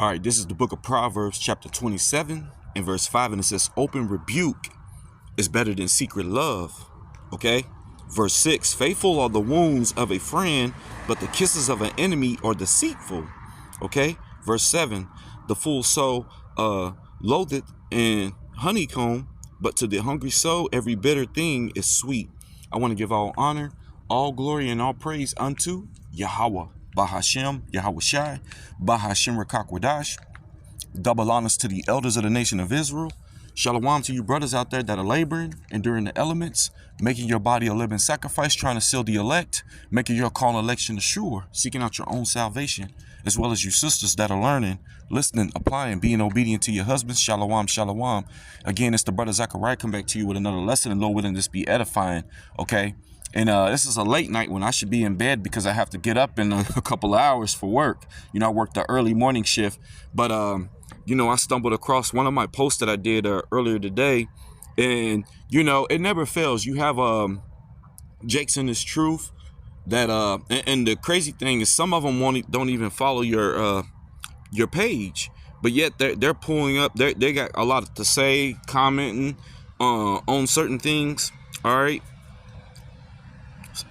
All right, this is the book of Proverbs, chapter 27 and verse 5, and it says, open rebuke is better than secret love. Okay. Verse 6, faithful are the wounds of a friend, but the kisses of an enemy are deceitful. Okay. Verse 7, the full soul loatheth in honeycomb, but to the hungry soul every bitter thing is sweet. I want to give all honor, all glory, and all praise unto Yahweh, Bahashem, Yahweh Shai, Bahashem Rakakwadash. Double honors to the elders of the nation of Israel. Shalom to you brothers out there that are laboring, enduring the elements, making your body a living sacrifice, trying to seal the elect, making your call and election sure, seeking out your own salvation, as well as you sisters that are learning, listening, applying, being obedient to your husbands. Shalom, shalom. Again, it's the brother Zachariah come back to you with another lesson, and Lord willing, this be edifying. Okay. And this is a late night when I should be in bed because I have to get up in a couple of hours for work. You know, I work the early morning shift, but you know, I stumbled across one of my posts that I did earlier today, and you know, it never fails. You have Jake's in this truth that and the crazy thing is some of them don't even follow your page, but yet they're pulling up. They got a lot to say, commenting on certain things. All right.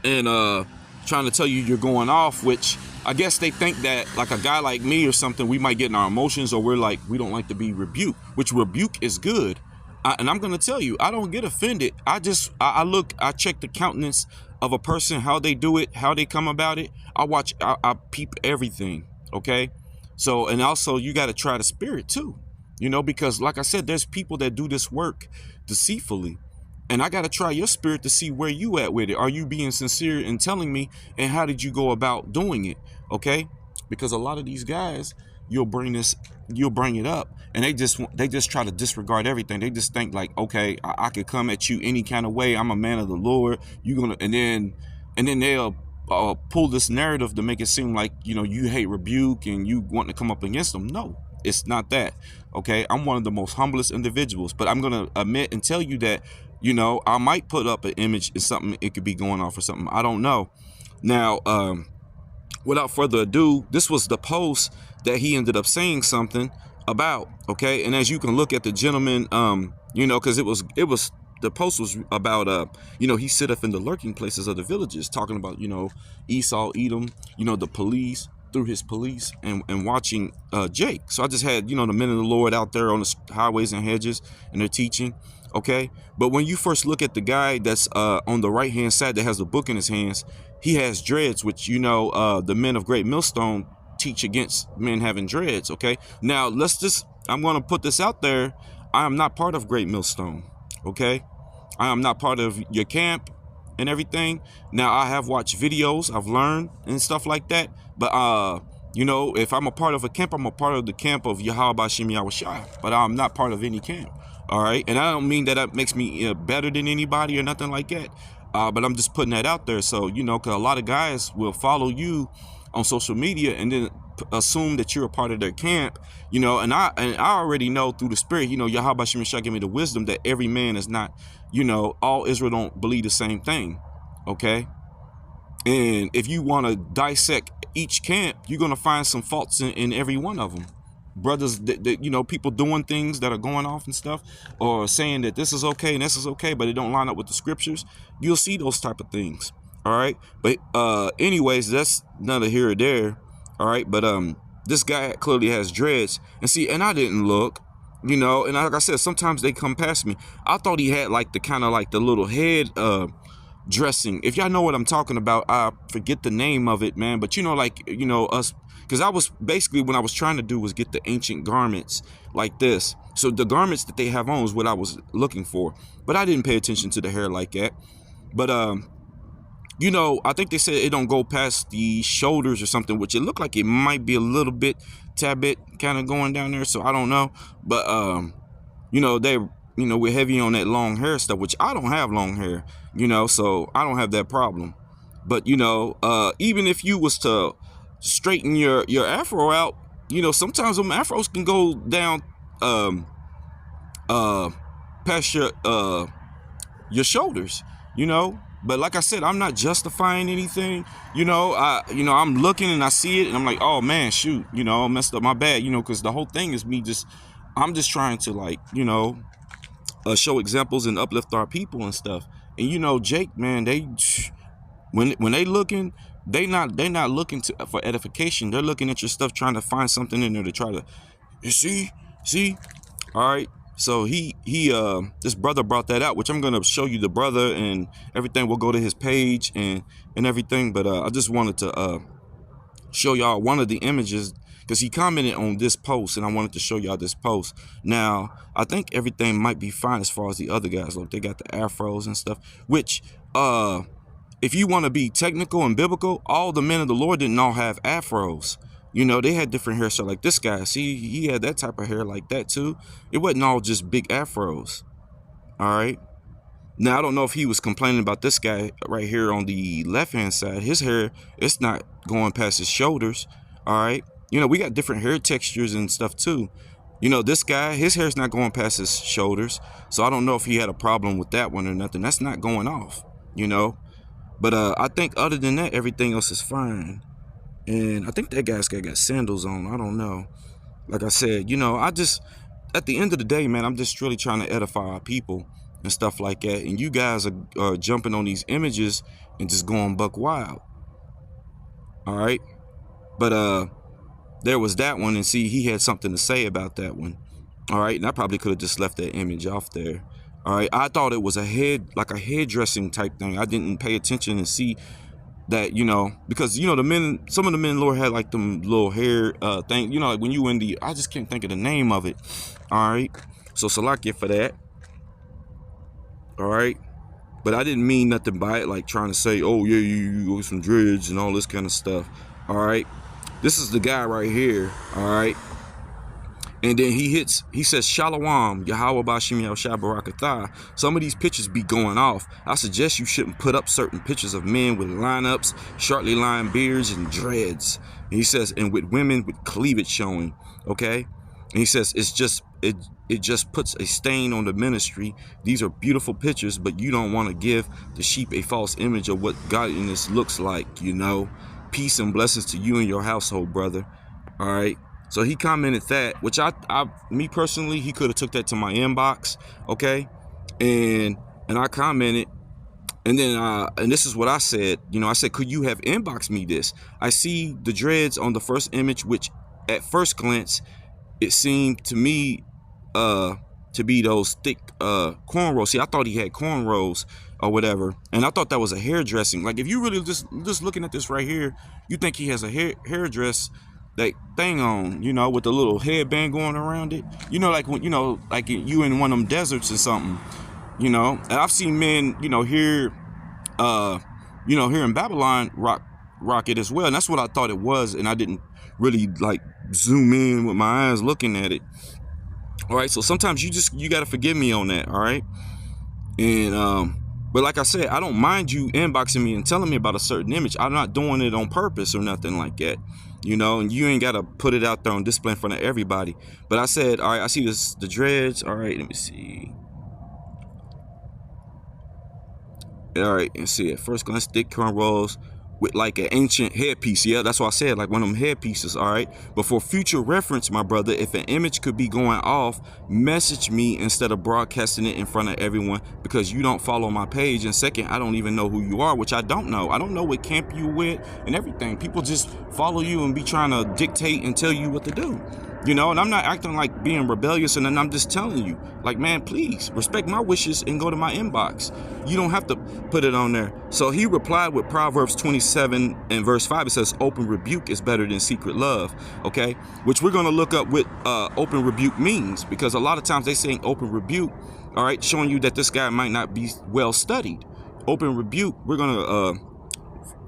And trying to tell you you're going off, which I guess they think that like a guy like me or something, we might get in our emotions, or we don't like to be rebuked, which rebuke is good. And I'm going to tell you, I don't get offended. I check the countenance of a person, how they do it, how they come about it. I peep everything. Okay. So, and also you got to try the spirit too, you know, because like I said, there's people that do this work deceitfully. And I got to try your spirit to see where you at with it. Are you being sincere in telling me? And how did you go about doing it? Okay. Because a lot of these guys, you'll bring it up and they just try to disregard everything. They just think like, okay, I could come at you any kind of way. I'm a man of the Lord. And then they'll pull this narrative to make it seem like, you know, you hate rebuke and you want to come up against them. No, it's not that. Okay. I'm one of the most humblest individuals, but I'm going to admit and tell you that, you know, I might put up an image in something. It could be going off or something. I don't know. Now, without further ado, this was the post that he ended up saying something about. OK, and as you can look at the gentleman, you know, because it was the post was about, you know, he sitteth in the lurking places of the villages, talking about, you know, Esau, Edom, you know, the police through his police and watching Jake. So I just had, you know, the men of the Lord out there on the highways and hedges and they're teaching. OK, but when you first look at the guy that's on the right hand side that has the book in his hands, he has dreads, which, you know, the men of Great Millstone teach against men having dreads. OK, now I'm going to put this out there. I am not part of Great Millstone. OK, I am not part of your camp and everything. Now, I have watched videos, I've learned and stuff like that. But, you know, if I'm a part of a camp, I'm a part of the camp of Yahweh Bashem Yahweh Shai, but I'm not part of any camp. All right. And I don't mean that makes me better than anybody or nothing like that. But I'm just putting that out there. So, you know, because a lot of guys will follow you on social media and then assume that you're a part of their camp, you know, and I already know through the spirit, you know, Yahweh Shem Shai gave me the wisdom that every man is not, you know, all Israel don't believe the same thing. OK, and if you want to dissect each camp, you're going to find some faults in every one of them. Brothers that, you know, people doing things that are going off and stuff, or saying that this is okay and this is okay, but it don't line up with the scriptures. You'll see those type of things. All right. But anyways, that's neither here or there. All right. But this guy clearly has dreads, and see, and I didn't look, you know, and like I said, sometimes they come past me. I thought he had like the kind of like the little head dressing. If y'all know what I'm talking about, I forget the name of it, man. But, you know, like, you know, us. Because I was basically, what I was trying to do was get the ancient garments like this. So the garments that they have on is what I was looking for. But I didn't pay attention to the hair like that. But, you know, I think they said it don't go past the shoulders or something, which it looked like it might be a little bit, tad bit kind of going down there. So I don't know. But, you know, we're heavy on that long hair stuff, which I don't have long hair, you know, so I don't have that problem. But, you know, even if you was to straighten your afro out, you know, sometimes them afros can go down past your shoulders, you know. But like I said, I'm not justifying anything. I'm looking and I see it and I'm like, oh man, shoot, I messed up, my bad, because the whole thing is I'm just trying to, like, show examples and uplift our people and stuff. And Jake, man, when they looking, they not looking for edification. They're looking at your stuff, trying to find something in there to try to, you see, all right. So this brother brought that out, which I'm gonna show you the brother and everything. We'll go to his page and everything. But I just wanted to show y'all one of the images, because he commented on this post, and I wanted to show y'all this post. Now, I think everything might be fine as far as the other guys. Look, they got the afros and stuff, which if you want to be technical and biblical, all the men of the Lord didn't all have afros. They had different hairstyles. Like this guy, see, he had that type of hair like that too. It wasn't all just big afros. All right. Now, I don't know if he was complaining about this guy right here on the left-hand side. His hair, it's not going past his shoulders. All right. We got different hair textures and stuff too. This guy, his hair's not going past his shoulders. So I don't know if he had a problem with that one or nothing. That's not going off, But I think other than that, everything else is fine. And I think that guy's got sandals on. I don't know. Like I said, at the end of the day, man, I'm just really trying to edify our people and stuff like that. And you guys are jumping on these images and just going buck wild. All right. But there was that one, and see, he had something to say about that one. All right. And I probably could have just left that image off there. All right. I thought it was a hairdressing type thing. I didn't pay attention and see that, because the men, some of the men, Lord, had like them little hair thing, like when you in the, I just can't think of the name of it. All right. So Salakia for that. All right. But I didn't mean nothing by it, like trying to say, oh yeah, you go some dreads and all this kind of stuff. All right. This is the guy right here. All right. And then he says, Shalom, Yahweh Bashim Yahushua Barakatah. Some of these pictures be going off. I suggest you shouldn't put up certain pictures of men with lineups, shortly lined beards, and dreads. And he says, and with women with cleavage showing. Okay? And he says, it just puts a stain on the ministry. These are beautiful pictures, but you don't want to give the sheep a false image of what godliness looks like, Peace and blessings to you and your household, brother. All right? So he commented that, which me personally, he could have took that to my inbox, okay? And I commented, and then and this is what I said. I said, could you have inboxed me this? I see the dreads on the first image, which at first glance, it seemed to me to be those thick cornrows. See, I thought he had cornrows or whatever, and I thought that was a hairdressing. Like, if you really just looking at this right here, you think he has a hairdress that thing on, with the little headband going around it, like when, like you in one of them deserts or something, and I've seen men, here in Babylon rock it as well. And that's what I thought it was. And I didn't really like zoom in with my eyes looking at it. All right. So sometimes you got to forgive me on that. All right. And, but like I said, I don't mind you inboxing me and telling me about a certain image. I'm not doing it on purpose or nothing like that. And you ain't got to put it out there on display in front of everybody. But I said, all right, I see the dreads. All right, let me see. All right, and see, at first glance, thick cornrows with like an ancient headpiece. Yeah, that's what I said, like one of them headpieces. All right, but for future reference, my brother, if an image could be going off, message me instead of broadcasting it in front of everyone, because you don't follow my page. And second, I don't even know who you are, which I don't know. I don't know what camp you with and everything. People just follow you and be trying to dictate and tell you what to do. And I'm not acting like being rebellious, and then I'm just telling you, like, man, please respect my wishes and go to my inbox. You don't have to put it on there. So he replied with Proverbs 27 and verse 5. It says, open rebuke is better than secret love. Okay, which we're going to look up what open rebuke means, because a lot of times they saying open rebuke, all right, showing you that this guy might not be well studied. Open rebuke, we're going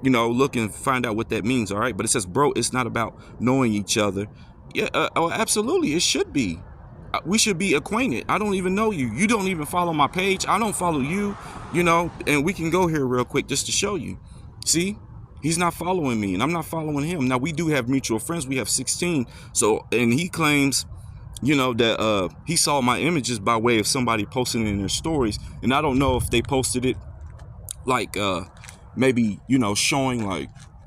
to look and find out what that means. All right, but it says, bro, it's not about knowing each other. Yeah, absolutely. It should be. We should be acquainted. I don't even know you. You don't even follow my page. I don't follow you, and we can go here real quick just to show you. See, he's not following me and I'm not following him. Now, we do have mutual friends. We have 16. So, and he claims, that he saw my images by way of somebody posting it in their stories. And I don't know if they posted it like maybe, you know, showing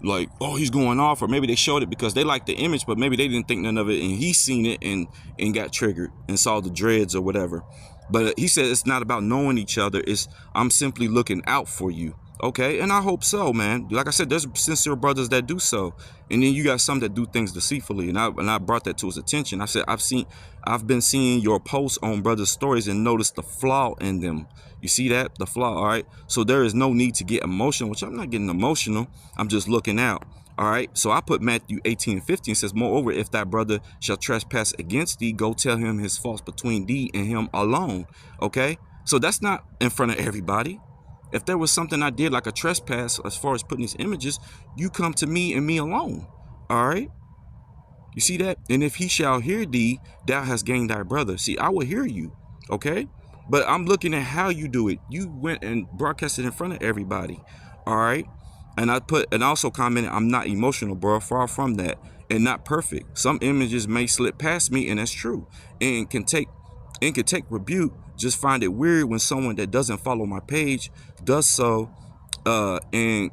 like, oh, he's going off, or maybe they showed it because they liked the image, but maybe they didn't think none of it, and he seen it and got triggered and saw the dreads or whatever. But he said it's not about knowing each other, it's I'm simply looking out for you. Okay, and I hope so, man. Like I said, there's sincere brothers that do so, and then you got some that do things deceitfully. And I brought that to his attention. I said I've been seeing your posts on brothers' stories and noticed the flaw in them. You see that, the flaw, all right? So there is no need to get emotional, which I'm not getting emotional. I'm just looking out. All right, so I put Matthew 18:15 says, moreover, if thy brother shall trespass against thee, go tell him his faults between thee and him alone. Okay, so that's not in front of everybody. If there was something I did like a trespass as far as putting these images, you come to me and me alone. All right, you see that? And if he shall hear thee, thou hast gained thy brother. See, I will hear you. Okay, but I'm looking at how you do it. You went and broadcasted in front of everybody. All right. And I put and also commented, I'm not emotional, bro. Far from that, and not perfect. Some images may slip past me, and that's true. And can take rebuke. Just find it weird when someone that doesn't follow my page does so, and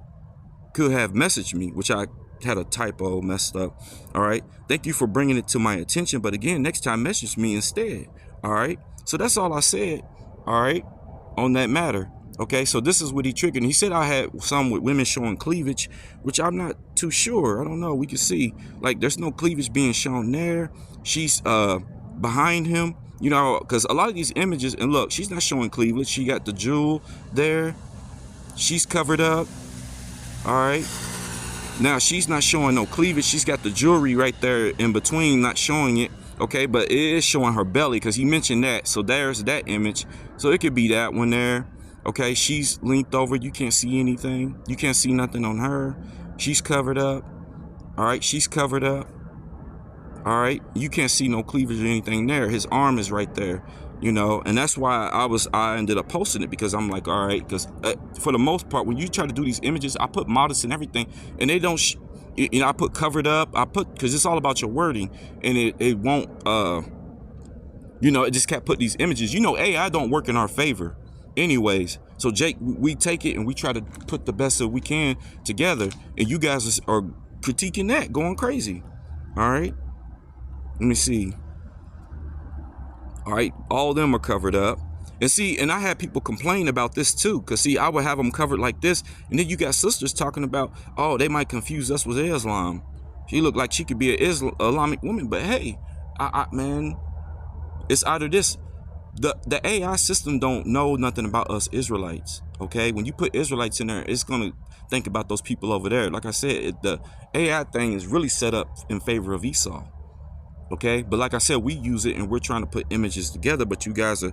could have messaged me, which I had a typo messed up. All right. Thank you for bringing it to my attention. But again, next time message me instead. All right. So that's all I said. All right. On that matter. Okay, so this is what he triggered. And he said I had some with women showing cleavage, which I'm not too sure. I don't know. We can see like there's no cleavage being shown there. She's behind him, you know, because a lot of these images, and look, she's not showing cleavage. She got the jewel there. She's covered up. All right. Now she's not showing no cleavage. She's got the jewelry right there in between, not showing it. Okay, but it is showing her belly because he mentioned that. So there's that image. So it could be that one there. Okay, she's leaned over. You can't see anything. You can't see nothing on her. She's covered up. All right, she's covered up. All right, you can't see no cleavage or anything there. His arm is right there, you know, and that's why I ended up posting it, because I'm like, all right, because for the most part, when you try to do these images, I put modest and everything, and they don't, you know, I put covered up. I put, because it's all about your wording, and it won't, you know, it just can't put these images. You know, AI don't work in our favor. Anyways, so Jake, we take it and we try to put the best that we can together, and you guys are critiquing that, going crazy. All right, let me see. All right, all of them are covered up, and see, and I had people complain about this too, because see, I would have them covered like this, and then you got sisters talking about, oh, they might confuse us with Islam. She looked like she could be an Islamic woman, but hey, man, it's either this. The AI system don't know nothing about us Israelites. Okay, when you put Israelites in there, it's gonna think about those people over there. Like I said, the AI thing is really set up in favor of Esau. Okay, but like I said, we use it and we're trying to put images together, but you guys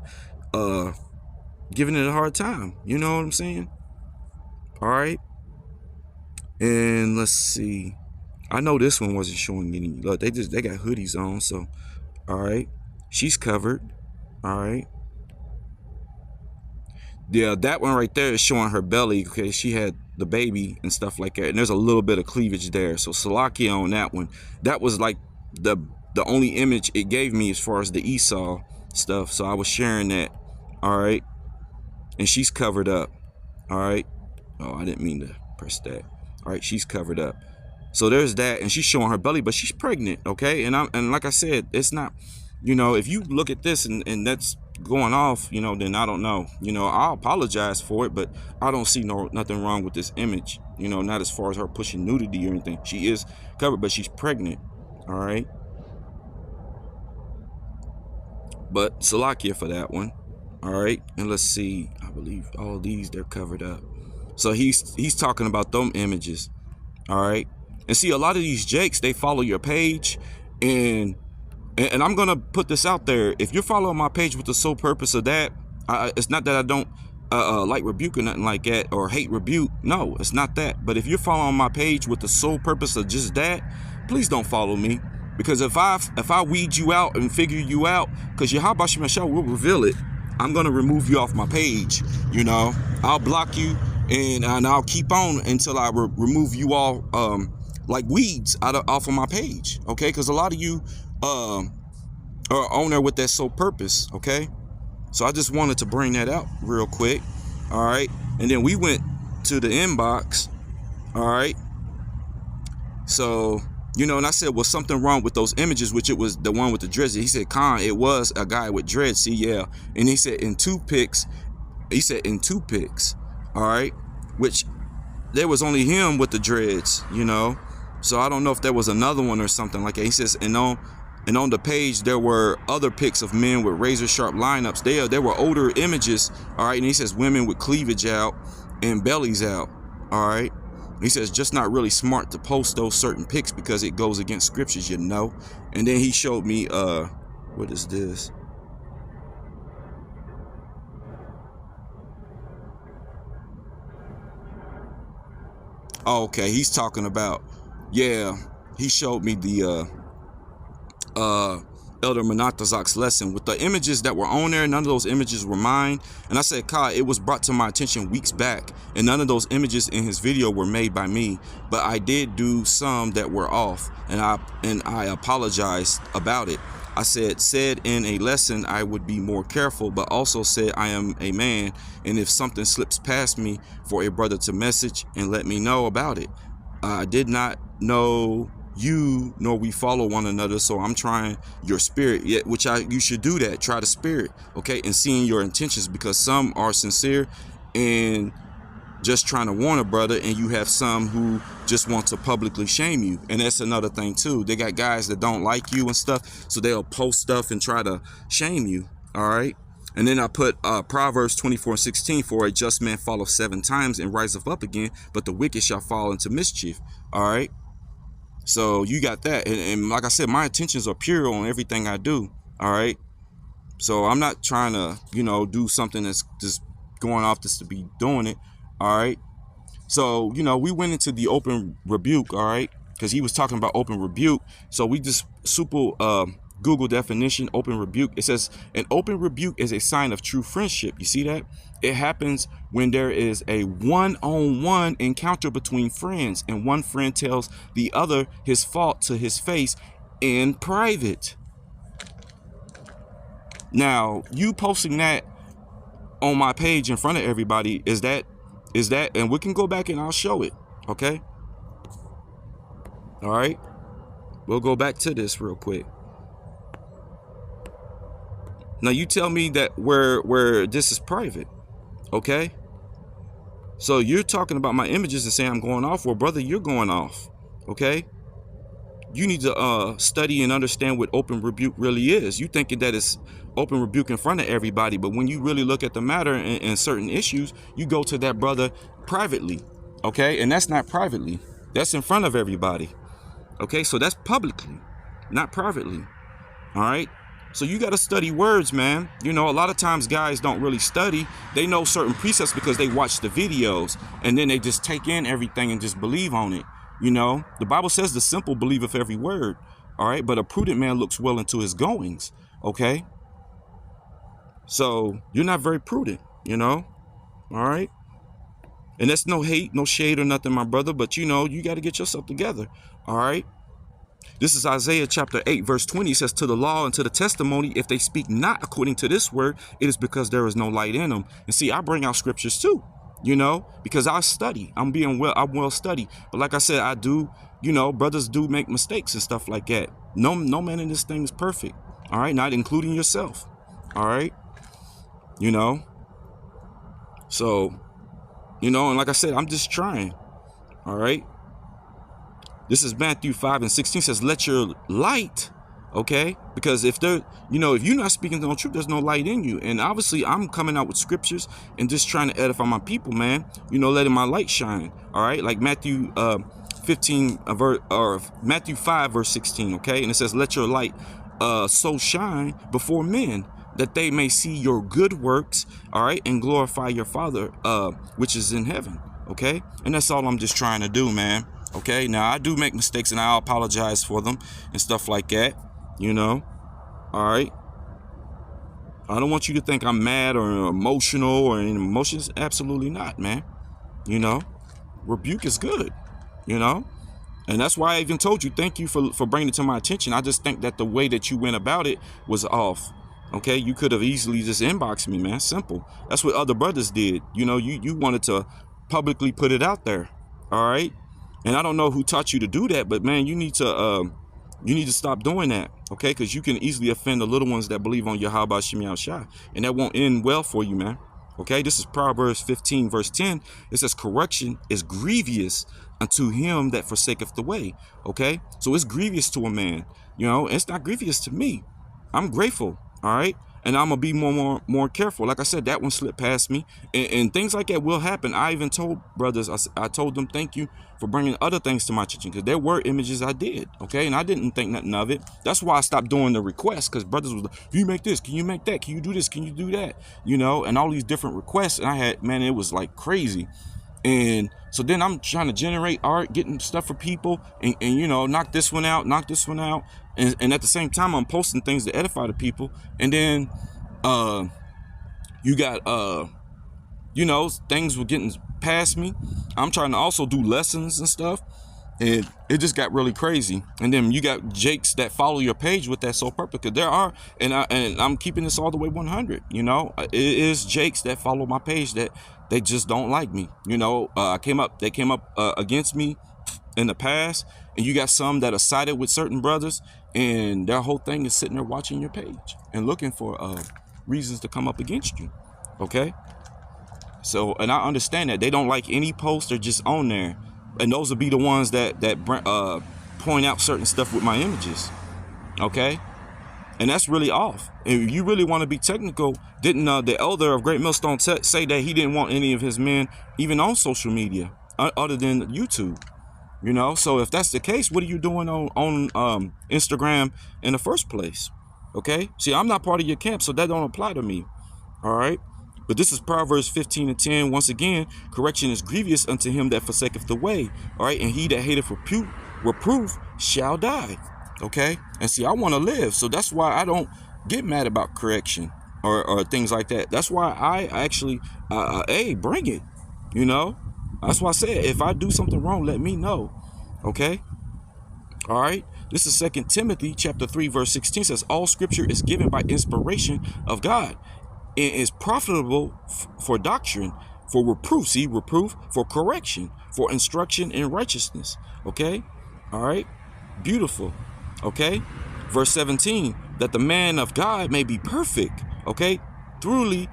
are giving it a hard time. You know what I'm saying? All right, and let's see. I know this one wasn't showing any. Look, they got hoodies on, so all right, she's covered. All right. Yeah, that one right there is showing her belly. Okay, she had the baby and stuff like that, and there's a little bit of cleavage there. So Salakia on that one. That was like the only image it gave me as far as the Esau stuff. So I was sharing that. All right, and she's covered up. All right. Oh, I didn't mean to press that. All right, she's covered up. So there's that, and she's showing her belly, but she's pregnant. Okay, and like I said, it's not. You know, if you look at this and that's going off, you know, then I don't know. You know, I'll apologize for it, but I don't see nothing wrong with this image. You know, not as far as her pushing nudity or anything. She is covered, but she's pregnant. All right. But Salakia for that one. All right. And let's see. I believe all of these, they're covered up. So he's talking about them images. All right. And see, a lot of these Jakes, they follow your page, and I'm gonna put this out there. If you're following my page with the sole purpose of that, it's not that I don't like Rebuke or nothing like that, or hate Rebuke. No, it's not that. But if you're following my page with the sole purpose of just that, please don't follow me. Because if I weed you out and figure you out, because Yahweh Shemashah will reveal it, I'm gonna remove you off my page. You know, I'll block you, and I'll keep on until I remove you all like weeds off of my page. Okay, because a lot of you are on there with that sole purpose. Okay, so I just wanted to bring that out real quick. All right, and then we went to the inbox. All right. So, you know, and I said, was something wrong with those images, which it was the one with the dreads. He said, Con, it was a guy with dreads. See, yeah. And he said in 2 pics, all right, which there was only him with the dreads, you know. So I don't know if there was another one or something like that. He says, and on the page there were other pics of men with razor sharp lineups. There were older images, all right. And he says women with cleavage out and bellies out, all right. He says just not really smart to post those certain pics because it goes against scriptures, you know. And then he showed me what is this? Oh, okay, he's talking about, yeah, he showed me the Elder Monatazak's lesson with the images that were on there. None of those images were mine. And I said, Kai, it was brought to my attention weeks back, and none of those images in his video were made by me, but I did do some that were off, and I apologized about it. I said in a lesson I would be more careful, but also said I am a man, and if something slips past me, for a brother to message and let me know about it. I did not know you nor we follow one another, so I'm trying your spirit, yet which you should do that, try the spirit, okay, and seeing your intentions, because some are sincere and just trying to warn a brother, and you have some who just want to publicly shame you. And that's another thing too. They got guys that don't like you and stuff, so they'll post stuff and try to shame you, all right. And then I put Proverbs 24:16, for a just man falleth 7 times and riseth up again, but the wicked shall fall into mischief, all right. So you got that, and like I said, my intentions are pure on everything I do, all right. So I'm not trying to, you know, do something that's just going off just to be doing it, all right. So, you know, we went into the open rebuke, all right, because he was talking about open rebuke. So we just super Google definition, open rebuke. It says an open rebuke is a sign of true friendship. You see that? It happens when there is a one-on-one encounter between friends, and one friend tells the other his fault to his face in private. Now, you posting that on my page in front of everybody, is that, and we can go back and I'll show it, okay? All right, we'll go back to this real quick. Now you tell me that where this is private, okay? So you're talking about my images and saying I'm going off. Well, brother, you're going off, okay? You need to study and understand what open rebuke really is. You thinking that it's open rebuke in front of everybody, but when you really look at the matter and certain issues, you go to that brother privately, okay? And that's not privately, that's in front of everybody, okay? So that's publicly, not privately, all right? So you got to study words, man. You know, a lot of times guys don't really study. They know certain precepts because they watch the videos, and then they just take in everything and just believe on it. You know, the Bible says the simple believeth every word, all right? But a prudent man looks well into his goings, okay? So you're not very prudent, you know, all right? And that's no hate, no shade or nothing, my brother, but you know, you got to get yourself together, all right? This is Isaiah chapter 8, verse 20. It says, to the law and to the testimony, if they speak not according to this word, it is because there is no light in them. And see, I bring out scriptures too, you know, because I study. I'm well studied. But like I said, I do, you know, brothers do make mistakes and stuff like that. No man in this thing is perfect. All right. Not including yourself. All right. You know, so, you know, and like I said, I'm just trying. All right. This is Matthew 5:16 says, let your light, okay? Because if there, you know, if you're not speaking the truth, there's no light in you. And obviously I'm coming out with scriptures and just trying to edify my people, man. You know, letting my light shine, all right? Like Matthew 5 verse 16, okay? And it says, let your light so shine before men that they may see your good works, all right? And glorify your Father which is in heaven, okay? And that's all I'm just trying to do, man. Okay, now I do make mistakes and I apologize for them and stuff like that, you know, all right. I don't want you to think I'm mad or emotional or in emotions. Absolutely not, man. You know, rebuke is good, you know, and that's why I even told you, thank you for bringing it to my attention. I just think that the way that you went about it was off. Okay, you could have easily just inboxed me, man. Simple. That's what other brothers did. You know, you wanted to publicly put it out there. All right. And I don't know who taught you to do that, but man, you need to stop doing that, okay? Because you can easily offend the little ones that believe on Yahweh Shem Yahushua, and that won't end well for you, man. Okay, this is Proverbs 15, verse 10. It says, correction is grievous unto him that forsaketh the way. Okay, so it's grievous to a man. You know, it's not grievous to me. I'm grateful, all right? And I'm gonna be more careful. Like I said, that one slipped past me, and things like that will happen. I even told brothers, I told them thank you for bringing other things to my attention, because there were images I did, okay, and I didn't think nothing of it. That's why I stopped doing the requests, because brothers was like, can you make this? Can you make that? Can you do this? Can you do that? You know, and all these different requests, and I had, man, it was like crazy. And so then I'm trying to generate art, getting stuff for people, and you know, knock this one out, and at the same time I'm posting things to edify the people. And then you got you know, things were getting past me. I'm trying to also do lessons and stuff, and it just got really crazy. And then you got jakes that follow your page with that sole purpose, because there are, and I'm keeping this all the way 100. You know, it is jakes that follow my page that they just don't like me. You know, they came up against me in the past, and you got some that are sided with certain brothers, and their whole thing is sitting there watching your page and looking for reasons to come up against you. Okay, so, and I understand that they don't like any post, they're just on there, and those will be the ones that point out certain stuff with my images. Okay, and that's really off. If you really want to be technical, didn't the elder of Great Millstone say that he didn't want any of his men even on social media other than YouTube? You know, so if that's the case, what are you doing on Instagram in the first place? Okay, see, I'm not part of your camp, so that don't apply to me. All right, but this is Proverbs 15 and 10. Once again, correction is grievous unto him that forsaketh the way. All right, and he that hateth reproof shall die. Okay, and see, I want to live, so that's why I don't get mad about correction or things like that. That's why I actually, hey, bring it. You know, that's why I said, if I do something wrong, let me know. Okay, all right. This is 2 Timothy chapter 3 verse 16. Says all scripture is given by inspiration of God and is profitable for doctrine, for reproof, see, reproof, for correction, for instruction in righteousness. Okay, all right, beautiful. Okay, verse 17, that the man of God may be perfect, okay, truly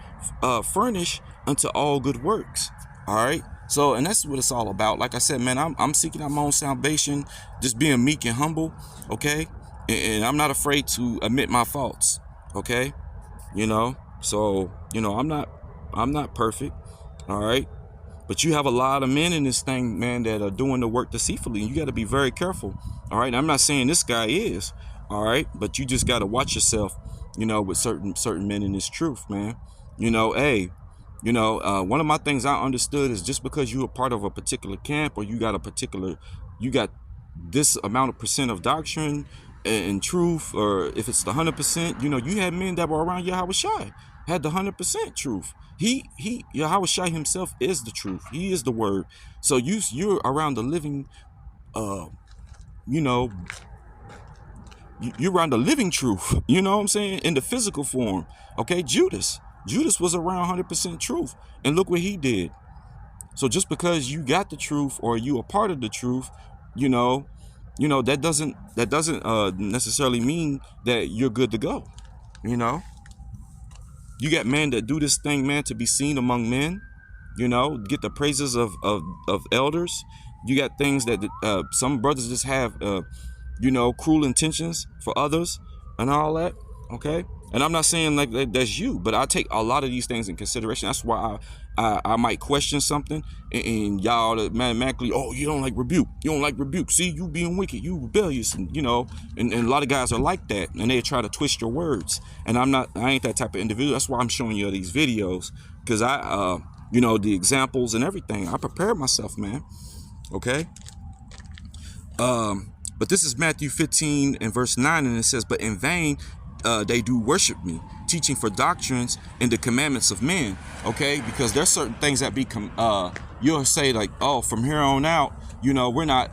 furnished unto all good works. All right, so, and that's what it's all about. Like I said, man, I'm seeking out my own salvation, just being meek and humble. Okay, and I'm not afraid to admit my faults. Okay, you know, so, you know, I'm not perfect. All right, but you have a lot of men in this thing, man, that are doing the work deceitfully, and you got to be very careful. All right, I'm not saying this guy is, all right, but you just got to watch yourself, you know, with certain men in this truth, man. You know, hey, you know, one of my things I understood is just because you're a part of a particular camp, or you got this amount of percent of doctrine and truth, or if it's the 100%, you know, you had men that were around Yahweh Shai, had the 100% truth. Yahweh Shai himself is the truth. He is the word. So you're around the living, you know, you're around the living truth, you know what I'm saying, in the physical form. Okay, Judas was around 100% truth, and look what he did. So just because you got the truth, or you are part of the truth, you know, that doesn't necessarily mean that you're good to go. You know, you got men that do this thing, man, to be seen among men, you know, get the praises of elders. You got things that some brothers just have, you know, cruel intentions for others and all that. Okay, and I'm not saying like that's you, but I take a lot of these things in consideration. That's why I might question something, and y'all automatically, oh, you don't like rebuke, see, you being wicked, you rebellious, and you know, and a lot of guys are like that, and they try to twist your words, and I ain't that type of individual. That's why I'm showing you these videos, because you know, the examples and everything, I prepared myself, man. Okay, but this is Matthew 15 and verse 9, and it says, but in vain they do worship me, teaching for doctrines and the commandments of men. Okay, because there's certain things that you'll say like, oh, from here on out, you know, we're not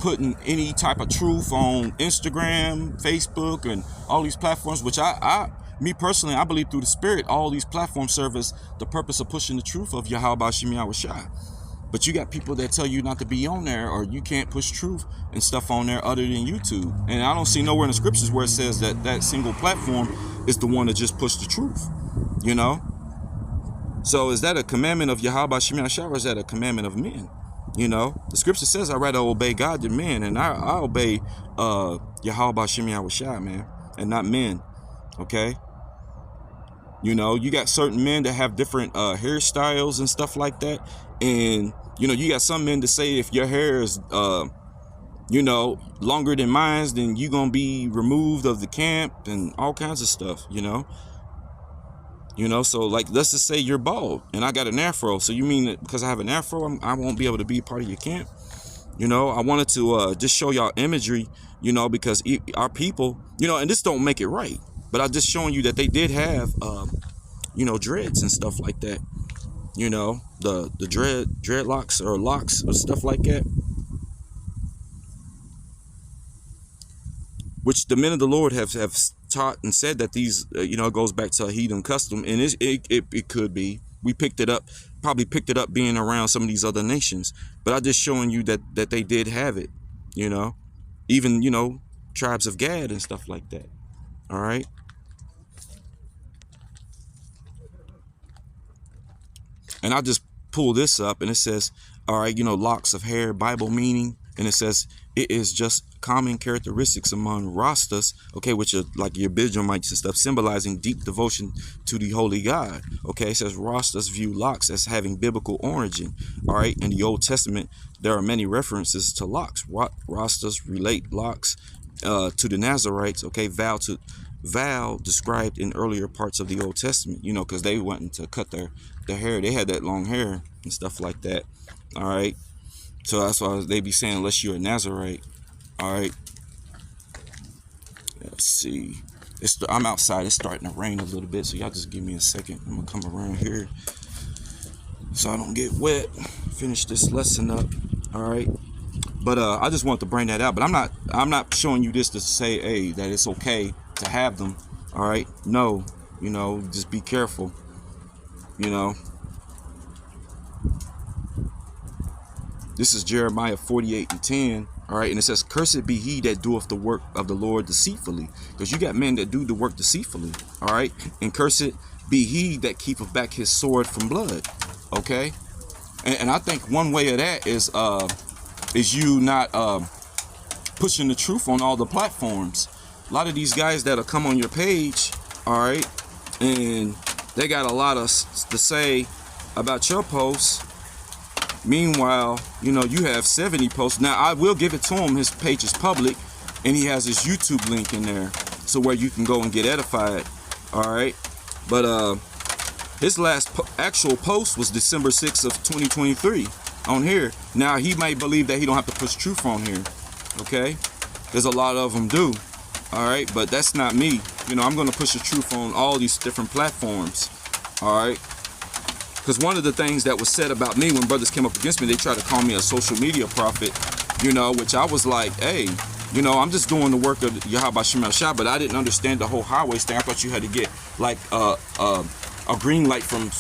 putting any type of truth on Instagram, Facebook, and all these platforms, which me personally, I believe through the Spirit, all these platforms serve as the purpose of pushing the truth of Yahweh Shem Yahushua. But you got people that tell you not to be on there, or you can't push truth and stuff on there other than YouTube. And I don't see nowhere in the scriptures where it says that that single platform is the one to just push the truth, you know? So is that a commandment of Yahweh Shem Yahshua, or is that a commandment of men? You know, the scripture says I'd rather obey God than men, and I obey Yahweh Shem Yahshua, man, and not men, okay? You know, you got certain men that have different hairstyles and stuff like that. And, you know, you got some men to say if your hair is, you know, longer than mine, then you're going to be removed of the camp and all kinds of stuff, you know. You know, so like, let's just say you're bald and I got an afro. So you mean that because I have an afro, I won't be able to be part of your camp? You know, I wanted to just show y'all imagery, you know, because our people, you know, and this don't make it right. But I'm just showing you that they did have, you know, dreads and stuff like that. You know, the dreadlocks or locks or stuff like that. Which the men of the Lord have taught and said that these, you know, it goes back to a heathen custom. And it could be. We picked it up, probably picked it up being around some of these other nations. But I'm just showing you that they did have it, you know. Even, you know, tribes of Gad and stuff like that. All right. And I just pull this up and it says, all right, you know, locks of hair, Bible meaning. And it says it is just common characteristics among Rastas, okay, which are like your Benjamites and stuff, symbolizing deep devotion to the holy God. Okay, it says Rastas view locks as having biblical origin. All right, in the Old Testament, there are many references to locks. Rastas relate locks to the Nazarites, okay, vow described in earlier parts of the Old Testament, you know, because they went to cut their hair. They had that long hair and stuff like that. All right. So that's why they be saying, unless you're a Nazarite. All right. Let's see. I'm outside. It's starting to rain a little bit. So y'all just give me a second. I'm going to come around here so I don't get wet. Finish this lesson up. All right. But I just want to bring that out. But I'm not showing you this to say, hey, that it's okay to have them. All right. No, you know, just be careful. You know, this is Jeremiah 48:10. All right. And it says, cursed be he that doeth the work of the Lord deceitfully. Because you got men that do the work deceitfully. All right. And cursed be he that keepeth back his sword from blood. Okay. And I think one way of that is you not pushing the truth on all the platforms. A lot of these guys that'll come on your page, all right, and they got a lot to say about your posts. Meanwhile, you know, you have 70 posts. Now, I will give it to him. His page is public, and he has his YouTube link in there, so where you can go and get edified, all right? But his last actual post was December 6th of 2023 on here. Now, he might believe that he don't have to push truth on here, okay? There's a lot of them do. All right, but that's not me. You know, I'm going to push the truth on all these different platforms. All right, because one of the things that was said about me when brothers came up against me, they tried to call me a social media prophet, you know, which I was like, hey, you know, I'm just doing the work of Yahweh Shem Yahshua, but I didn't understand the whole highway thing. I thought you had to get like a green light from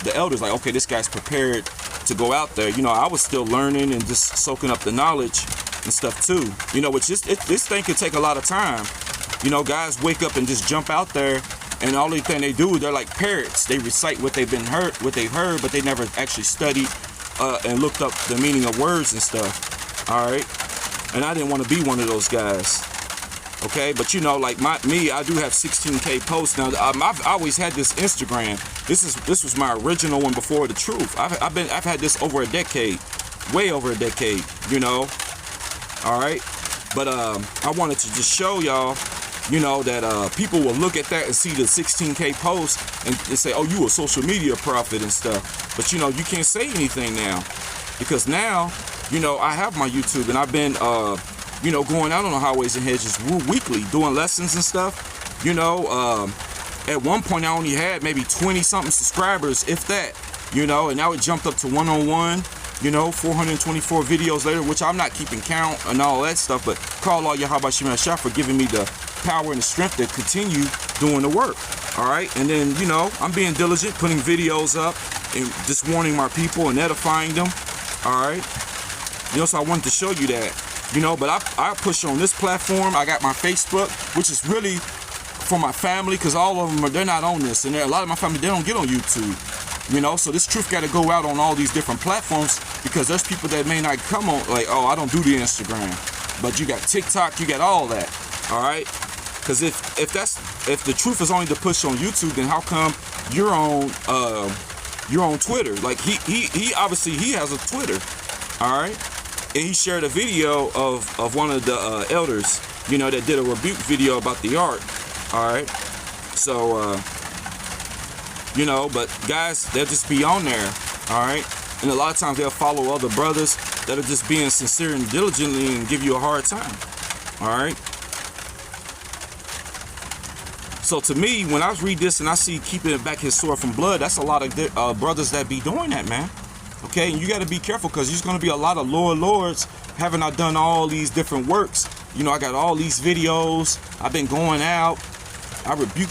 the elders. Like, okay, this guy's prepared to go out there. You know, I was still learning and just soaking up the knowledge and stuff too, you know, which this thing could take a lot of time. You know, guys wake up and just jump out there, and all the thing they do, they're like parrots. They recite what they've heard, but they never actually studied and looked up the meaning of words and stuff. All right, and I didn't want to be one of those guys. Okay, but you know, like me, I do have 16K posts now. I've always had this Instagram. This was my original one before the truth. I've had this over a decade, way over a decade. You know. All right, but I wanted to just show y'all, you know, that people will look at that and see the 16K post and say, oh, you a social media prophet and stuff. But you know, you can't say anything now, because now, you know, I have my YouTube and I've been you know, going out on the highways and hedges weekly doing lessons and stuff. You know, at one point I only had maybe 20 something subscribers, if that, you know, and now it jumped up to 101. You know, 424 videos later, which I'm not keeping count and all that stuff, but call all Yahweh Shem Yahshua for giving me the power and the strength to continue doing the work. All right. And then, you know, I'm being diligent, putting videos up and just warning my people and edifying them. All right. You know, so I wanted to show you that. You know, but I push on this platform. I got my Facebook, which is really for my family, because all of them they're not on this, and a lot of my family, they don't get on YouTube. You know, so this truth got to go out on all these different platforms, because there's people that may not come on, like, oh, I don't do the Instagram, but you got TikTok, you got all that. All right, because if the truth is only to push on YouTube, then how come you're on Twitter? Like he obviously he has a Twitter. All right. And he shared a video of one of the elders, you know, that did a rebuke video about the ark. All right. So, you know, but guys, they'll just be on there. All right. And a lot of times they'll follow other brothers that are just being sincere and diligently and give you a hard time. All right. So to me, when I read this and I see keeping it back his sword from blood, that's a lot of brothers that be doing that, man. Okay, and you got to be careful, because there's going to be a lot of lords. Haven't I done all these different works? You know, I got all these videos. I've been going out. I rebuke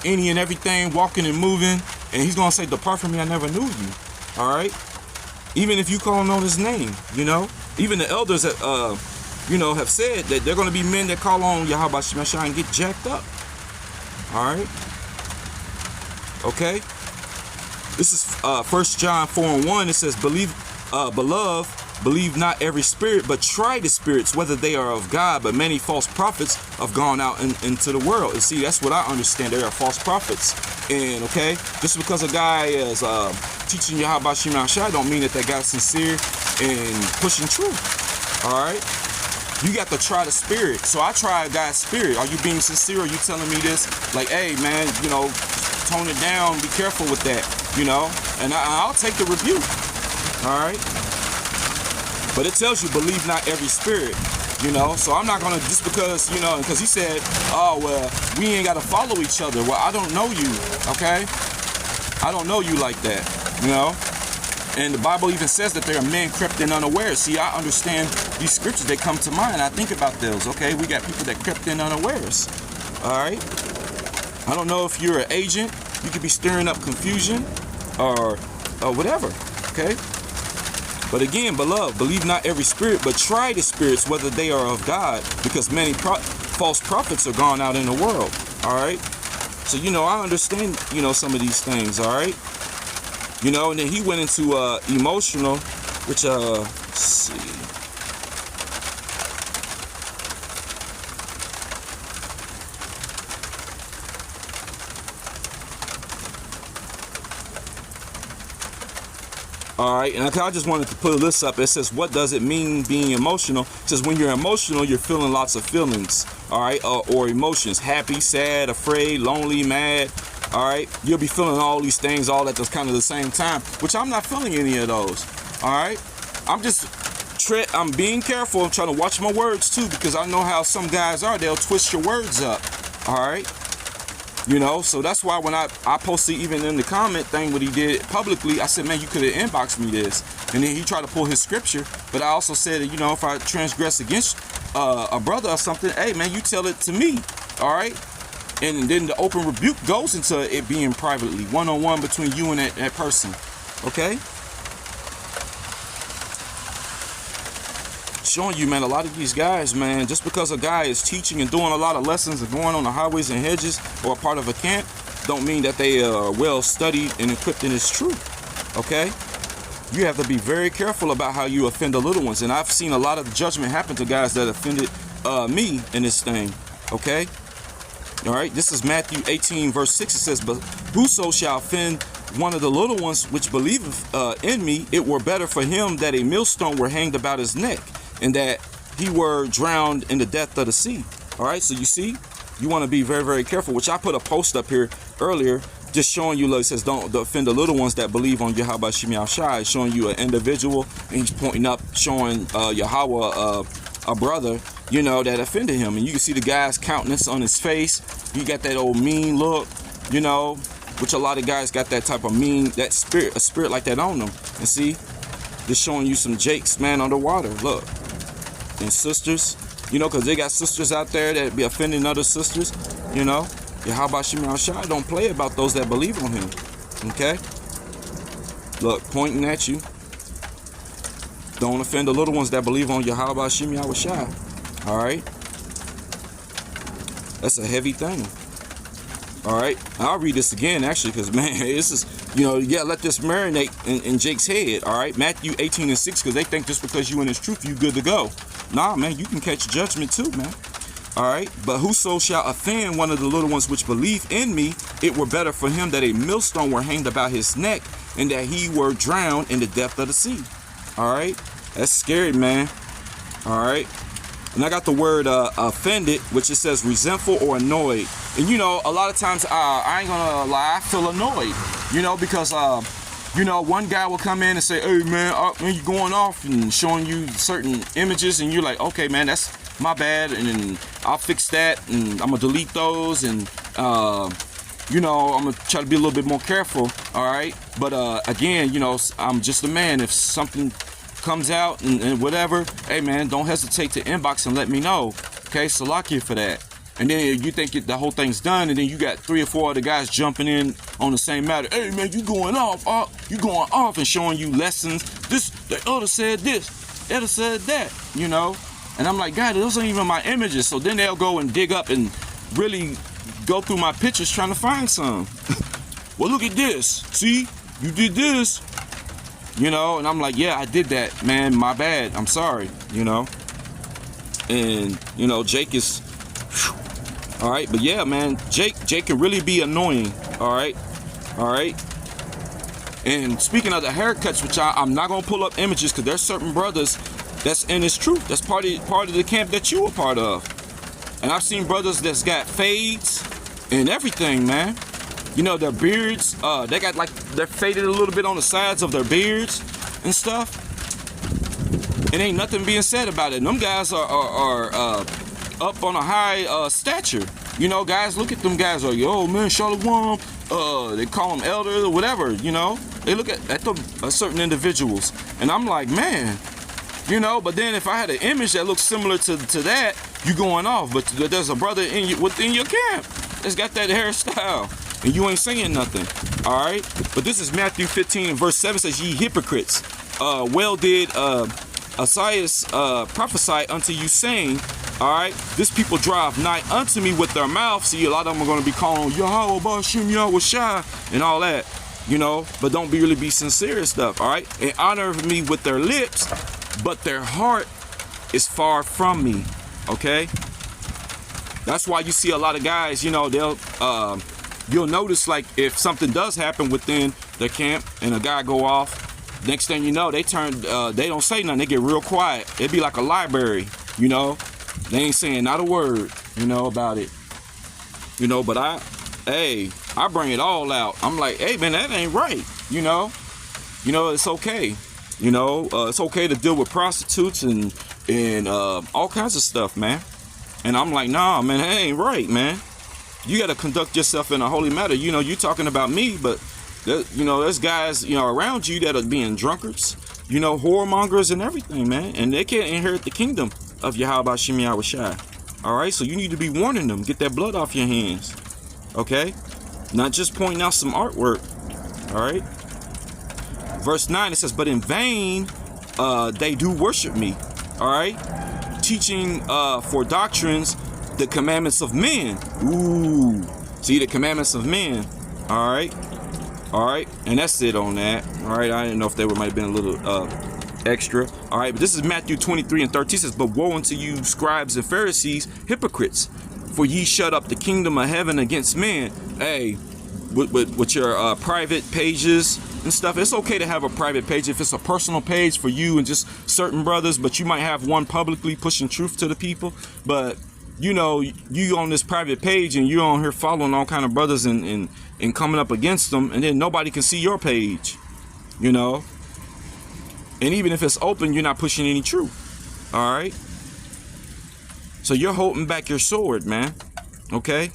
any and everything, walking and moving. And he's going to say, depart from me, I never knew you. All right? Even if you calling on his name, you know. Even the elders that, you know, have said that they're going to be men that call on Yahweh Shemashah and get jacked up. All right? Okay? This is 1 John 4:1. It says, beloved, believe not every spirit, but try the spirits, whether they are of God. But many false prophets have gone out into the world. And see, that's what I understand. There are false prophets. And, okay, just because a guy is teaching Yahweh Shemashah don't mean that guy's sincere and pushing truth. All right? You got to try the spirit. So I try a guy's spirit. Are you being sincere? Are you telling me this? Like, hey, man, you know, tone it down. Be careful with that. You know, and I'll take the rebuke. All right. But it tells you, believe not every spirit, you know. So I'm not going to, just because, you know, because he said, oh, well, we ain't got to follow each other. Well, I don't know you. Okay. I don't know you like that, you know. And the Bible even says that there are men crept in unaware. See, I understand these scriptures. They come to mind. I think about those. Okay. We got people that crept in unawares. All right. I don't know if you're an agent. You could be stirring up confusion or whatever, okay? But again, beloved, believe not every spirit, but try the spirits, whether they are of God, because many false prophets are gone out in the world, all right? So, you know, I understand, you know, some of these things, all right? You know, and then he went into emotional, which, let's see. All right, and I just wanted to put this up. It says, what does it mean being emotional? It says when you're emotional, you're feeling lots of feelings, all right, or emotions, happy, sad, afraid, lonely, mad, all right? You'll be feeling all these things all at the kind of the same time, which I'm not feeling any of those, all right? I'm being careful. I'm trying to watch my words too, because I know how some guys are. They'll twist your words up, all right? You know, so that's why when I posted even in the comment thing what he did publicly, I said, man, you could have inboxed me this. And then he tried to pull his scripture. But I also said, you know, if I transgress against a brother or something, hey, man, you tell it to me. All right. And then the open rebuke goes into it being privately, one-on-one between you and that person. Okay. Showing you, man, a lot of these guys, man, just because a guy is teaching and doing a lot of lessons and going on the highways and hedges or a part of a camp, don't mean that they are well studied and equipped in this truth. Okay? You have to be very careful about how you offend the little ones. And I've seen a lot of judgment happen to guys that offended me in this thing. Okay? All right? This is Matthew 18, verse 6. It says, but whoso shall offend one of the little ones which believeth in me, it were better for him that a millstone were hanged about his neck, and that he were drowned in the depth of the sea. All right, so you see, you want to be very, very careful, which I put a post up here earlier just showing you, like it says, don't offend the little ones that believe on Yahweh Shemashah, showing you an individual, and he's pointing up, showing Yahweh a brother, you know, that offended him. And you can see the guy's countenance on his face. He got that old mean look, you know, which a lot of guys got that type of mean, that spirit, a spirit like that on them. And see, just showing you some jakes, man, underwater. Look. And sisters, you know, because they got sisters out there that be offending other sisters, you know. Yahweh Shemashah don't play about those that believe on him. Okay? Look, pointing at you. Don't offend the little ones that believe on Yahweh Hashem Yahweh Shai. All right. That's a heavy thing. All right, I'll read this again actually, because man, this is, you know, you gotta let this marinate in Jake's head. All right, Matthew 18:6, because they think just because you in His truth, you good to go. Nah, man, you can catch judgment too, man. All right, but whoso shall offend one of the little ones which believe in me, it were better for him that a millstone were hanged about his neck, and that he were drowned in the depth of the sea. All right, that's scary, man. All right. And I got the word offended, which it says resentful or annoyed. And, you know, a lot of times, I ain't gonna lie, I feel annoyed, you know, because, you know, one guy will come in and say, hey, man, you're going off and showing you certain images. And you're like, okay, man, that's my bad. And then I'll fix that. And I'm going to delete those. And, you know, I'm going to try to be a little bit more careful. All right. But, again, you know, I'm just a man. If something comes out and whatever, hey man, don't hesitate to inbox and let me know. Okay, Salakia for that. And then you think the whole thing's done, and then you got 3 or 4 other guys jumping in on the same matter. Hey man, you going off, and showing you lessons. This, the elder said this, the elder said that, you know. And I'm like, God, those aren't even my images. So then they'll go and dig up and really go through my pictures trying to find some. Well, look at this. See, you did this. You know, and I'm like, yeah, I did that, man. My bad. I'm sorry, you know. And, you know, Jake is, all right. But yeah, man, Jake can really be annoying. All right. All right. And speaking of the haircuts, which I'm not going to pull up images, because there's certain brothers that's in this truth. That's part of the camp that you were part of. And I've seen brothers that's got fades and everything, man. You know, their beards, they got like, they're faded a little bit on the sides of their beards and stuff. And ain't nothing being said about it. And them guys are up on a high stature. You know, guys, look at them guys like, yo, man, Shalom. They call them elder or whatever, you know. They look at them, certain individuals. And I'm like, man, you know, but then if I had an image that looks similar to that, you going off. But there's a brother within your camp that's got that hairstyle. And you ain't saying nothing, all right? But this is Matthew 15 and verse 7 says, ye hypocrites, well did Isaiah prophesy unto you, saying, all right, this people drive nigh unto me with their mouth. See, a lot of them are going to be calling Yahweh Bashim Yahweh Shai and all that, you know, but don't really be sincere and stuff, all right? And honor me with their lips, but their heart is far from me, okay? That's why you see a lot of guys, you know, they'll... You'll notice, like, if something does happen within the camp and a guy go off, next thing you know, they don't say nothing. They get real quiet. It'd be like a library, you know. They ain't saying not a word, you know, about it. You know, but I bring it all out. I'm like, hey, man, that ain't right, you know. You know, it's okay. You know, it's okay to deal with prostitutes and all kinds of stuff, man. And I'm like, nah, man, that ain't right, man. You got to conduct yourself in a holy manner. You know, you talking about me, but, you know, there's guys, you know, around you that are being drunkards, you know, whoremongers and everything, man. And they can't inherit the kingdom of Yahweh Hashem Yahweh Shai. All right, so you need to be warning them. Get that blood off your hands, okay? Not just pointing out some artwork, all right? Verse 9, it says, but in vain they do worship me, all right? Teaching for doctrines the commandments of men. Ooh, see, the commandments of men. All right, and that's it on that. All right, I didn't know if they might have been a little extra. All right, but this is Matthew 23 and 13. It says, but woe unto you, scribes and Pharisees, hypocrites, for ye shut up the kingdom of heaven against men. Hey, with your private pages and stuff. It's okay to have a private page if it's a personal page for you and just certain brothers, but you might have one publicly pushing truth to the people. But you know, you on this private page and you're on here following all kind of brothers and coming up against them, and then nobody can see your page, you know. And even if it's open, you're not pushing any truth. All right. So you're holding back your sword, man. Okay.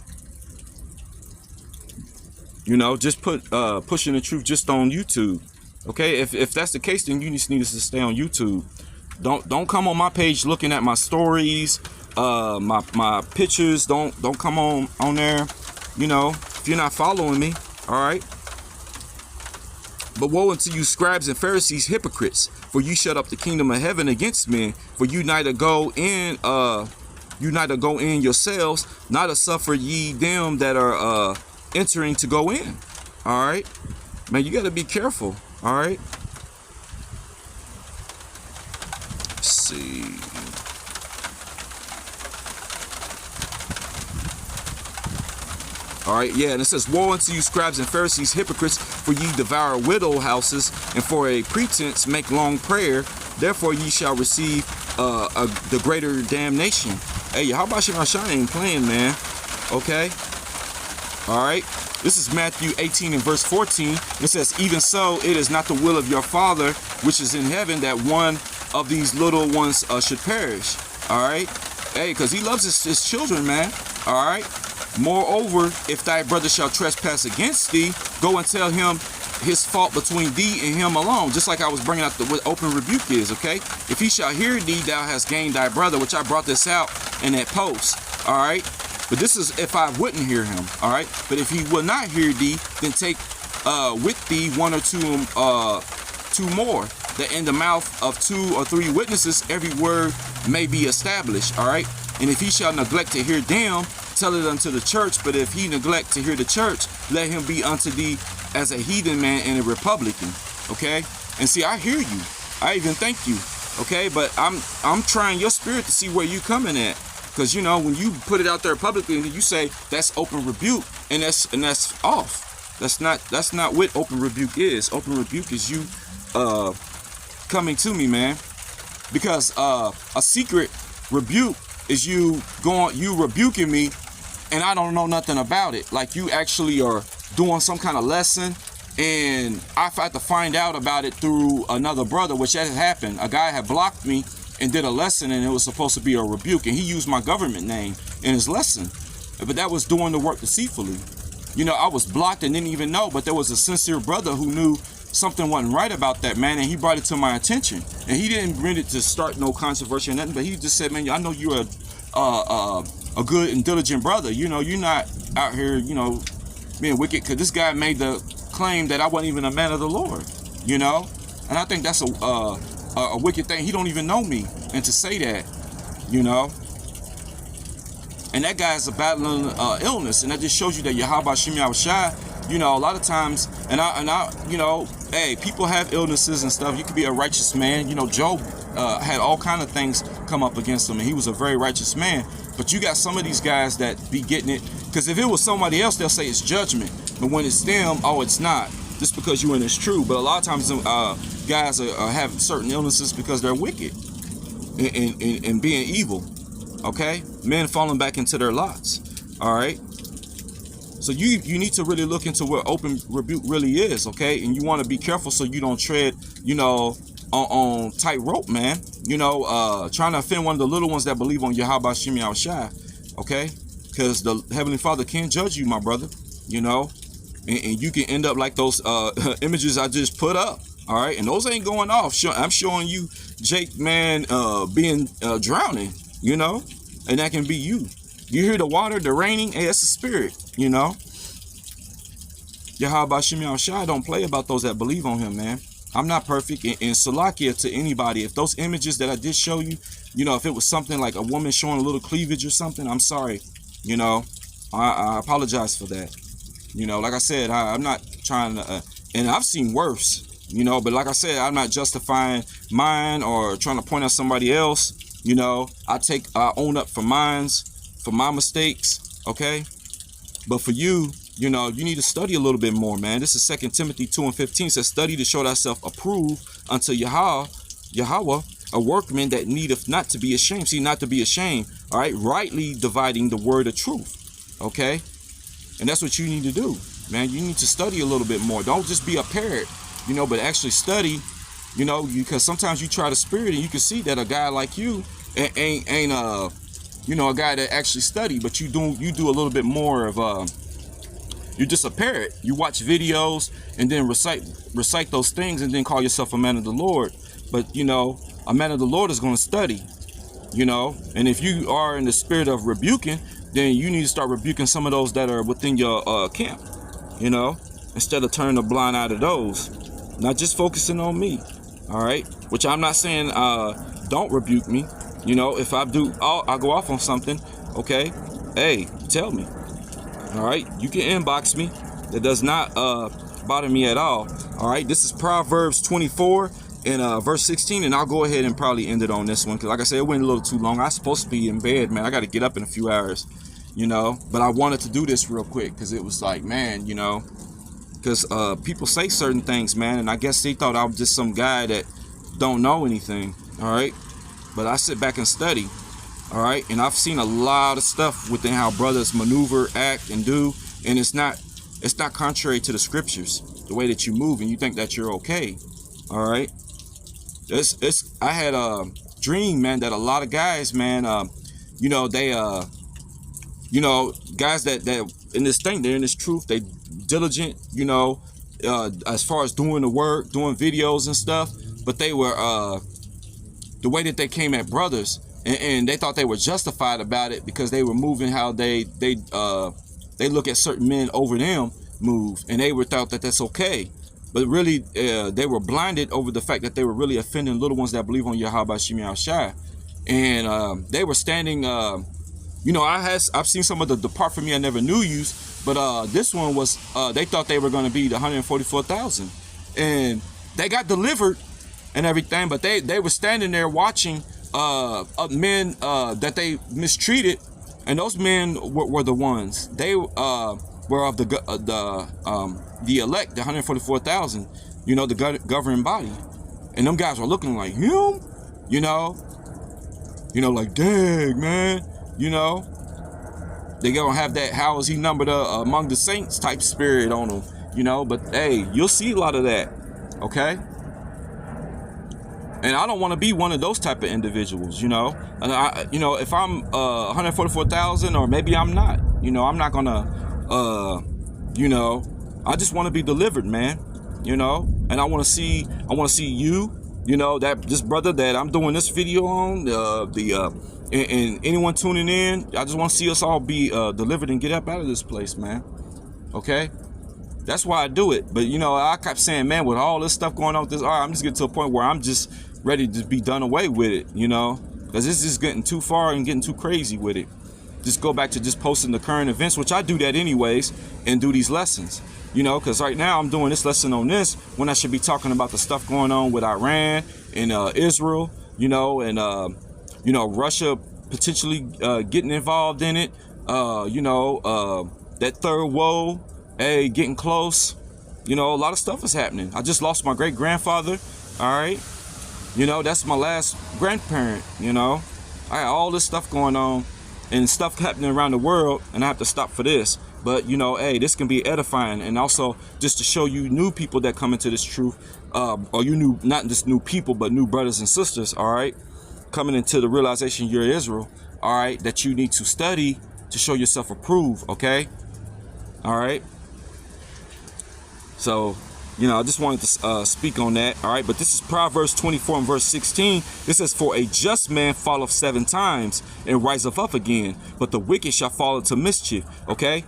You know, just pushing the truth just on YouTube. Okay. If that's the case, then you just need to stay on YouTube. Don't come on my page looking at my stories. My pictures, don't come on there, you know, if you're not following me, all right? But woe unto you, scribes and Pharisees, hypocrites, For you shut up the kingdom of heaven against men. For you neither go in yourselves, neither suffer ye them that are entering to go in. All right, man, you got to be careful. All right. Let's see. All right, yeah, and it says, woe unto you, scribes and Pharisees, hypocrites, for ye devour widow houses, and for a pretense make long prayer. Therefore ye shall receive the greater damnation. Hey, how about you? I ain't playing, man. Okay. All right. This is Matthew 18 and verse 14. It says, even so, it is not the will of your Father which is in heaven that one of these little ones should perish. All right. Hey, because he loves his children, man. All right. Moreover, if thy brother shall trespass against thee, go and tell him his fault between thee and him alone. Just like I was bringing out what open rebuke is, okay? If he shall hear thee, thou hast gained thy brother, which I brought this out in that post, all right? But this is if I wouldn't hear him, all right? But if he will not hear thee, then take with thee one or two more, that in the mouth of 2 or 3 witnesses every word may be established, all right? And if he shall neglect to hear them, tell it unto the church. But if he neglect to hear the church, let him be unto thee as a heathen man and a Republican. Okay? And see, I hear you. I even thank you. Okay? But I'm trying your spirit to see where you coming at. Because, you know, when you put it out there publicly, you say that's open rebuke, and that's off. That's not what open rebuke is. Open rebuke is you coming to me, man. Because a secret rebuke is you rebuking me and I don't know nothing about it. Like you actually are doing some kind of lesson and I've had to find out about it through another brother, which has happened. A guy had blocked me and did a lesson and it was supposed to be a rebuke, and he used my government name in his lesson. But that was doing the work deceitfully. You know, I was blocked and didn't even know, but there was a sincere brother who knew something wasn't right about that, man, and he brought it to my attention. And he didn't bring it to start no controversy or nothing, but he just said, man, I know you're a good and diligent brother. You know, you're not out here, you know, being wicked, because this guy made the claim that I wasn't even a man of the Lord, you know? And I think that's a wicked thing. He don't even know me, and to say that, you know? And that guy's battling illness, and that just shows you that Yahweh Shem Yahushai, you know, a lot of times, and I, you know, hey, people have illnesses and stuff. You could be a righteous man. You know, Job had all kind of things come up against him, and he was a very righteous man. But you got some of these guys that be getting it, because if it was somebody else, they'll say it's judgment. But when it's them, oh, it's not. Just because you and it's true. But a lot of times, guys have certain illnesses because they're wicked and being evil. Okay, men falling back into their lots. All right. So you need to really look into what open rebuke really is, okay? And you want to be careful so you don't tread, you know, on tightrope, man. You know, trying to offend one of the little ones that believe on Yahweh Shem Yahushai, okay? Because the Heavenly Father can't judge you, my brother, you know? And you can end up like those images I just put up, all right? And those ain't going off. I'm showing you Jake, man, being drowning, you know? And that can be you. You hear the water, the raining, hey, that's the spirit, you know? Yahweh Shem Yahushai don't play about those that believe on him, man. I'm not perfect. And Salakia to anybody, if those images that I did show you, you know, if it was something like a woman showing a little cleavage or something, I'm sorry, you know? I apologize for that. You know, like I said, I'm not trying to, and I've seen worse, you know, but like I said, I'm not justifying mine or trying to point out somebody else, you know. I own up for mines, for my mistakes, okay? But for you, you know, you need to study a little bit more, man. This is 2 Timothy 2 and 15 says, study to show thyself approved unto Yahweh, a workman that needeth not to be ashamed. See, not to be ashamed, all right? Rightly dividing the word of truth, okay? And that's what you need to do, man. You need to study a little bit more. Don't just be a parrot, you know, but actually study, you know, because sometimes you try the spirit and you can see that a guy like you ain't you know, a guy that actually study, but you do a little bit more of you're just a parrot. You watch videos and then recite those things and then call yourself a man of the Lord. But you know, a man of the Lord is going to study, you know. And if you are in the spirit of rebuking, then you need to start rebuking some of those that are within your camp, you know, instead of turning a blind eye to those. Not just focusing on me, All right, which I'm not saying don't rebuke me. You know, if I do, I'll go off on something. Okay, hey, tell me. All right, you can inbox me. That does not bother me at all. All right, this is Proverbs 24 and verse 16, and I'll go ahead and probably end it on this one because, like I said, it went a little too long. I'm supposed to be in bed, man. I got to get up in a few hours, you know. But I wanted to do this real quick because it was like, man, you know, because people say certain things, man, and I guess they thought I was just some guy that don't know anything. All right, but I sit back and study. All right, and I've seen a lot of stuff within how brothers maneuver, act, and do, and it's not contrary to the scriptures. The way that you move and you think that you're okay. All right, I had a dream, man, that a lot of guys, man, you know, they you know, guys that in this thing, they're in this truth, they diligent, you know, as far as doing the work, doing videos and stuff, but they were the way that they came at brothers, and they thought they were justified about it because they were moving how they look at certain men over them move, and they were thought that that's okay. But really, they were blinded over the fact that they were really offending little ones that believe on Yahweh Shem Yahushua. And they were standing, you know, I've seen some of the depart from me I never knew yous, but this one was, they thought they were going to be the 144,000. And they got delivered and everything, but they were standing there watching men that they mistreated, and those men were the ones. They were of the elect, the 144,000, you know, the governing body, and them guys were looking like him, you know, like, dang, man, you know, they gonna have that how is he numbered among the saints type spirit on them, you know. But hey, you'll see a lot of that, okay. And I don't want to be one of those type of individuals, you know. And you know, if I'm 144,000, or maybe I'm not, you know, I'm not gonna, you know, I just want to be delivered, man, you know. And I want to see you, you know, that this brother that I'm doing this video on, and anyone tuning in, I just want to see us all be delivered and get up out of this place, man. Okay. That's why I do it. But, you know, I kept saying, man, with all this stuff going on with this, all right, I'm just getting to a point where I'm just ready to be done away with it, you know, because this is getting too far and getting too crazy with it. Just go back to just posting the current events, which I do that anyways, and do these lessons, you know, because right now I'm doing this lesson on this when I should be talking about the stuff going on with Iran and Israel, you know, and, you know, Russia potentially getting involved in it, you know, that third woe, hey, getting close, you know, a lot of stuff is happening. I just lost my great grandfather, all right, you know, that's my last grandparent, you know. I got all this stuff going on and stuff happening around the world, and I have to stop for this. But, you know, hey, this can be edifying, and also just to show you new people that come into this truth, or you new, not just new people, but new brothers and sisters, all right, coming into the realization you're Israel, all right, that you need to study to show yourself approved, okay, all right. So, you know, I just wanted to speak on that, all right. But this is Proverbs 24 and verse 16. It says, for a just man falleth 7 times and riseth up again, but the wicked shall fall into mischief, okay.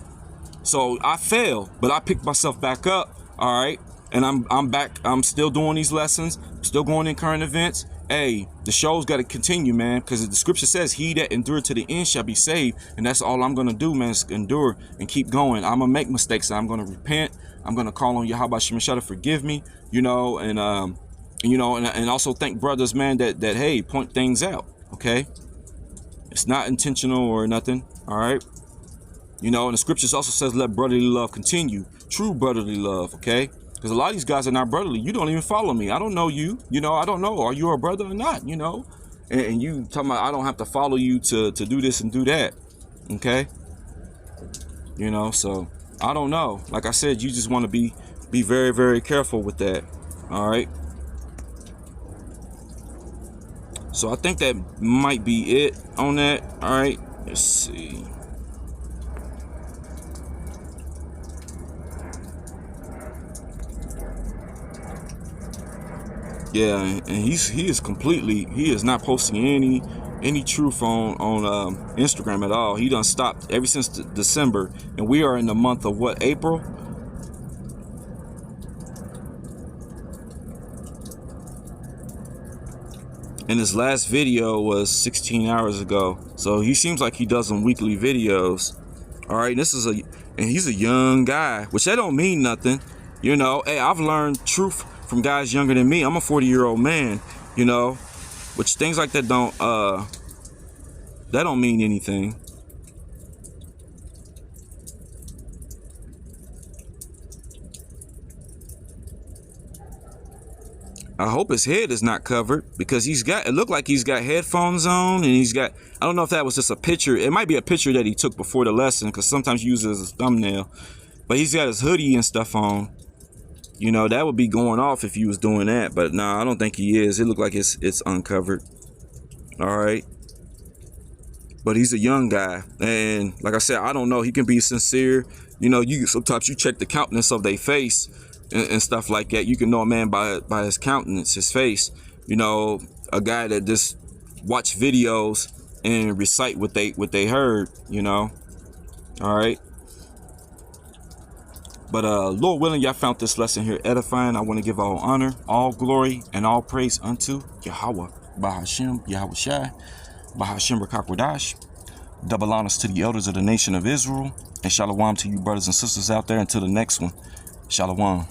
So I fell, but I picked myself back up, all right. And I'm back. I'm still doing these lessons, still going in current events. Hey, the show's got to continue, man, because the scripture says he that endured to the end shall be saved. And that's all I'm going to do, man, is endure and keep going. I'm going to make mistakes. I'm going to repent. I'm going to call on Yahweh Shem Yahushua to forgive me, you know, and you know, and also thank brothers, man, that hey, point things out, okay? It's not intentional or nothing, all right? You know, and the scriptures also says let brotherly love continue, true brotherly love, okay? Because a lot of these guys are not brotherly. You don't even follow me. I don't know you. You know, I don't know. Are you a brother or not? You know, and you talking about I don't have to follow you to do this and do that. Okay. You know, so I don't know. Like I said, you just want to be very, very careful with that. All right. So I think that might be it on that. All right. Let's see. Yeah, and he is not posting any truth on Instagram at all. He done stopped ever since December, and we are in the month of what, April? And his last video was 16 hours ago. So he seems like he does some weekly videos. All right, and he's a young guy, which that don't mean nothing. You know, hey, I've learned truth from guys younger than me. I'm a 40-year-old man, you know, which things like that don't mean anything. I hope his head is not covered, because it looked like he's got headphones on, and I don't know if that was just a picture. It might be a picture that he took before the lesson, because sometimes he uses his thumbnail. But he's got his hoodie and stuff on. You know, that would be going off if he was doing that. But nah, I don't think he is. It looked like it's uncovered. All right. But he's a young guy. And like I said, I don't know. He can be sincere. You know, sometimes you check the countenance of their face and stuff like that. You can know a man by his countenance, his face. You know, a guy that just watch videos and recite what they heard, you know. All right. But Lord willing, y'all found this lesson here edifying. I want to give all honor, all glory, and all praise unto Yahweh, Bahashem, Yahweh Shai, Bahashem Rakakwadash. Double honors to the elders of the nation of Israel, and shalom to you brothers and sisters out there. Until the next one, shalom.